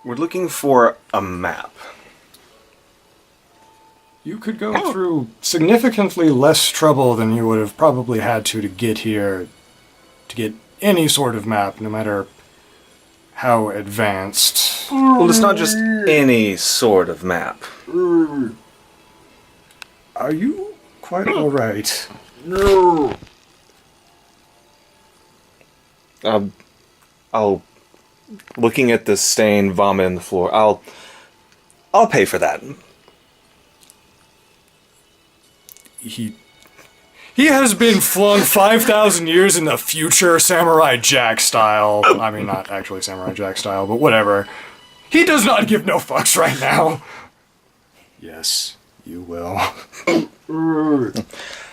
We're looking for a map. You could go through significantly less trouble than you would have probably had to get here, to get any sort of map, no matter how advanced. Well, it's not just any sort of map. Are you quite alright? No. I'll looking at the stain vomit on the floor. I'll pay for that. He has been flung 5,000 years in the future, Samurai Jack style. I mean, not actually Samurai Jack style, but whatever. He does not give no fucks right now. Yes, you will.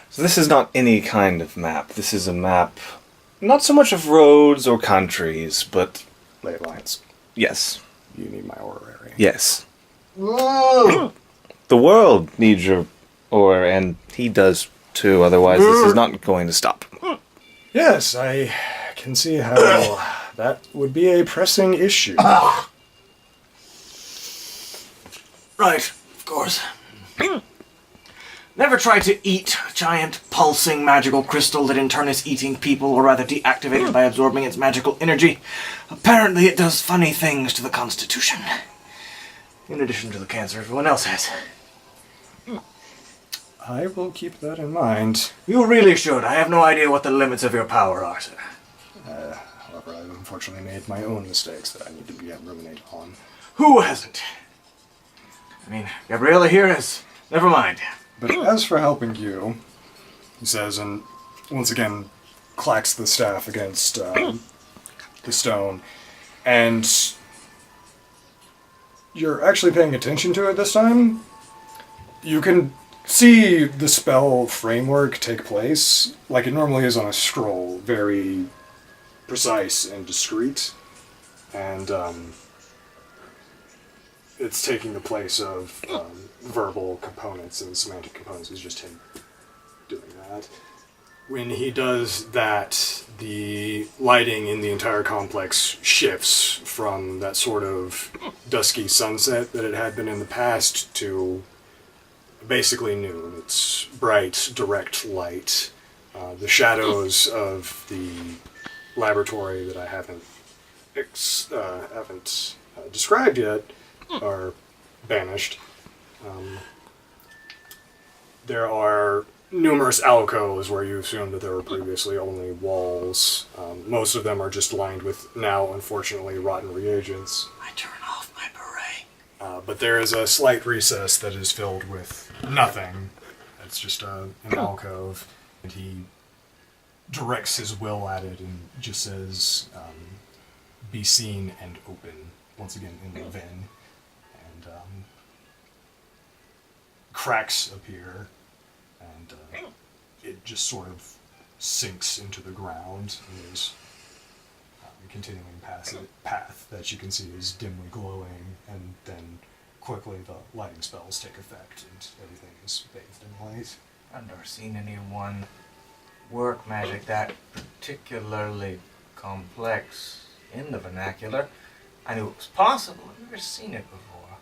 So this is not any kind of map. This is a map, not so much of roads or countries, but Ley lines. yes, You need my orrery. yes. Whoa. The world needs your ore, and he does too. Otherwise, this is not going to stop. Yes, I can see how that would be a pressing issue. Right, of course. Never try to eat a giant pulsing magical crystal that in turn is eating people, or rather deactivate it by absorbing its magical energy. Apparently it does funny things to the constitution. In addition to the cancer everyone else has. I will keep that in mind. You really should. I have no idea what the limits of your power are, sir. However, I've unfortunately made my own mistakes that I need to ruminate on. Who hasn't? I mean, Gabriella here has... Never mind. But as for helping you, he says, and once again clacks the staff against the stone, and you're actually paying attention to it this time. You can see the spell framework take place like it normally is on a scroll, very precise and discreet, and it's taking the place of verbal components and semantic components. Is just him doing that. When he does that, the lighting in the entire complex shifts from that sort of dusky sunset that it had been in the past to basically noon. It's bright, direct light. The shadows of the laboratory that I haven't described yet are banished. There are numerous alcoves where you assume that there were previously only walls. Most of them are just lined with now, unfortunately, rotten reagents. I turn off my beret. But there is a slight recess that is filled with nothing. It's just an alcove. And he directs his will at it and just says, be seen and open. Once again, in the Ven. And cracks appear. And it just sort of sinks into the ground. And there's a continuing path that you can see is dimly glowing, and then quickly the lighting spells take effect and everything is bathed in light. I've never seen anyone work magic that particularly complex in the vernacular. I knew it was possible. I've never seen it before.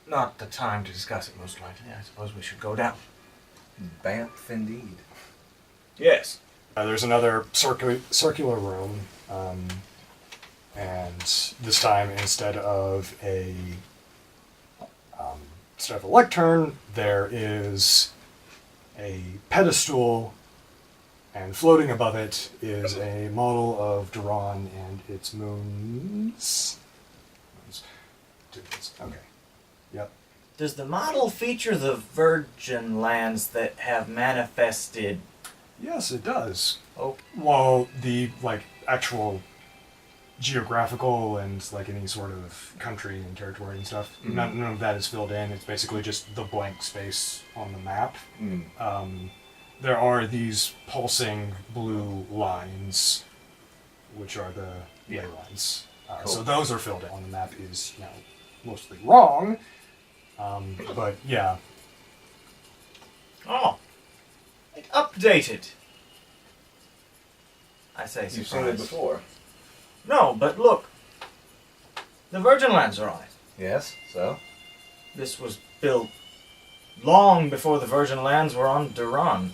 Not the time to discuss it, most likely. I suppose we should go down. Banff indeed. Yes. There's another circular room, and this time instead of a lectern, there is a pedestal, and floating above it is a model of Duran and its moons. Okay. Yep. Does the model feature the virgin lands that have manifested? Yes, it does. Oh, Well, the actual geographical and any sort of country and territory and stuff, none of that is filled in. It's basically just the blank space on the map. There are these pulsing blue lines, which are the ley lines. So those are filled in. On the map is mostly wrong, but yeah. oh, it updated. I say You've seen it surprised. before. No, but look. The Virgin Lands are on it. Yes, so? This was built long before the Virgin Lands were on Duran.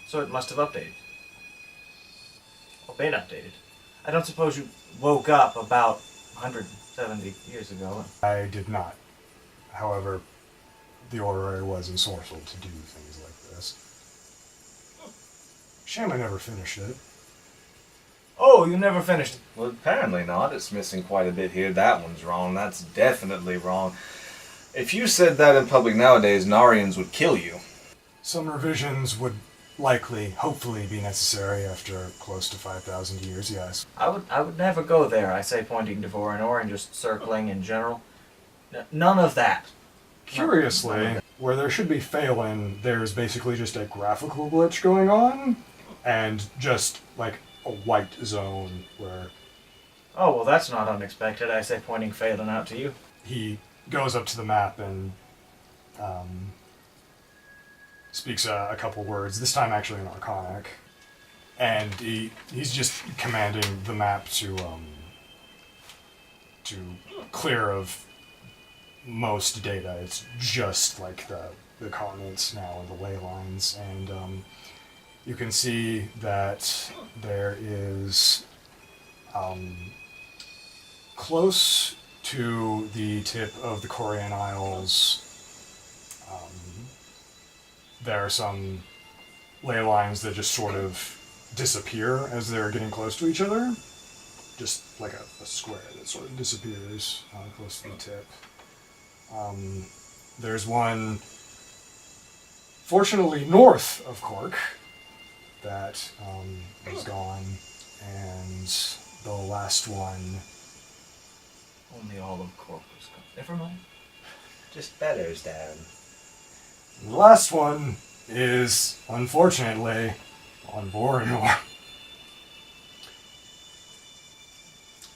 So it must have updated. Or been updated. I don't suppose you woke up about 170 years ago. I did not. However, the orrery was ensorcelled to do things like this. Shame I never finished it. Oh, you never finished it. Well, apparently not. It's missing quite a bit here. That one's wrong. That's definitely wrong. If you said that in public nowadays, Narians would kill you. Some revisions would likely, hopefully, be necessary after close to 5,000 years, yes. I would never go there, I say, pointing to Voronor and just circling in general. None of that. Curiously, where there should be Phelan, there's basically just a graphical glitch going on, and just, like, a white zone where Oh, well, that's not unexpected, I say, pointing Phelan out to you. he goes up to the map and speaks a couple words, this time actually in Arcanic, and he's just commanding the map to clear of most data. It's just like the continents now and the ley lines, and you can see that there is close to the tip of the Korean Isles. There are some ley lines that just sort of disappear as they're getting close to each other. Just like a square that sort of disappears close to the tip. There's one, fortunately, north of Cork that is gone, and the last one. Only all of Cork was gone. Never mind. Just bellows down. The last one is, unfortunately, on Voronor.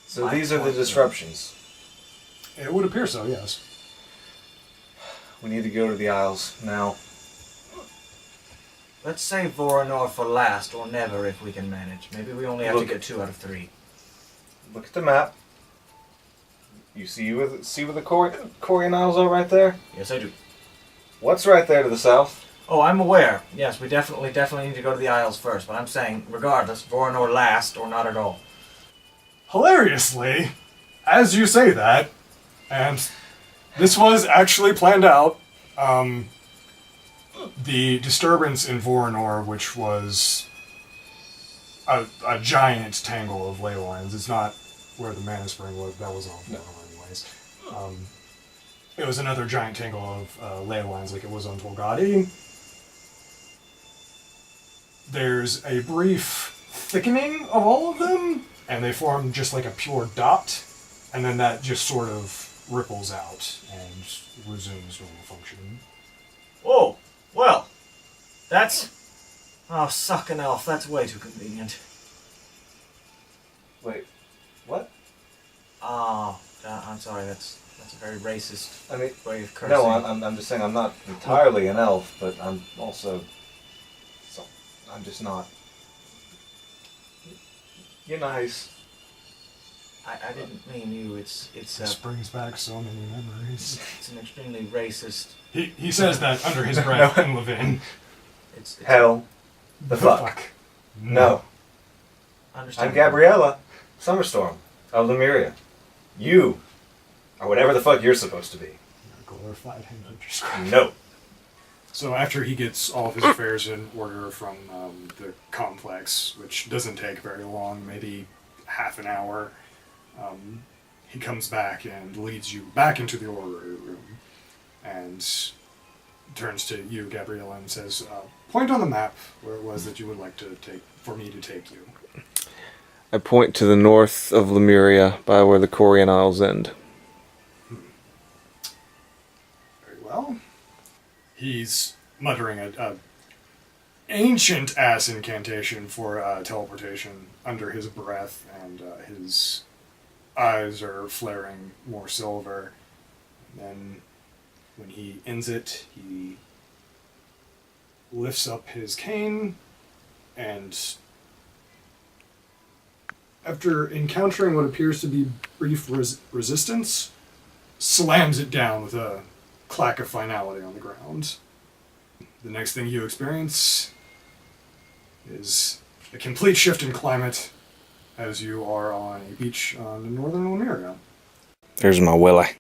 So these are the disruptions. It would appear so, yes. We need to go to the Isles now. Let's say Voronor for last, or never if we can manage. Maybe we only have Look- to get 2 out of 3. Look at the map. You see where the Korean Isles are right there? Yes, I do. What's right there to the south? Oh, I'm aware. Yes, we definitely need to go to the Isles first, but I'm saying, regardless, Voronor last, or not at all. Hilariously, as you say that, and this was actually planned out, the disturbance in Voronor, which was a giant tangle of ley lines, it's not where the Mana Spring was, that was on Voronor anyways. It was another giant tangle of ley lines like it was on Tolgadi. There's a brief thickening of all of them, and they form just like a pure dot, and then that just sort of ripples out and resumes normal function. Whoa! Well, that's... Oh, suck an elf. That's way too convenient. Wait, what? Oh, I'm sorry. That's a very racist I mean, way of cursing. no, I'm just saying I'm not entirely an elf, but I'm also... So, I'm just not... You're nice. I didn't mean you. It's This brings back so many memories. it's an extremely racist. He says that under his breath in Levin. It's Hell. The fuck. No. I'm understandable. Gabriella, Summerstorm, of Lemuria. You are whatever the fuck you're supposed to be. Glorified hand. No. So after he gets all of his affairs in order from the complex, which doesn't take very long, maybe half an hour, he comes back and leads you back into the orrery room and turns to you, Gabriella, and says, point on the map where it was that you would like for me to take you. I point to the north of Lemuria by where the Korean Isles end. Very well. He's muttering a ancient ass incantation for teleportation under his breath, and his eyes are flaring more silver. And then when he ends it, he lifts up his cane and after encountering what appears to be brief resistance, slams it down with a clack of finality on the ground. The next thing you experience is a complete shift in climate as you are on a beach on northern Lemuria. There's my Willie.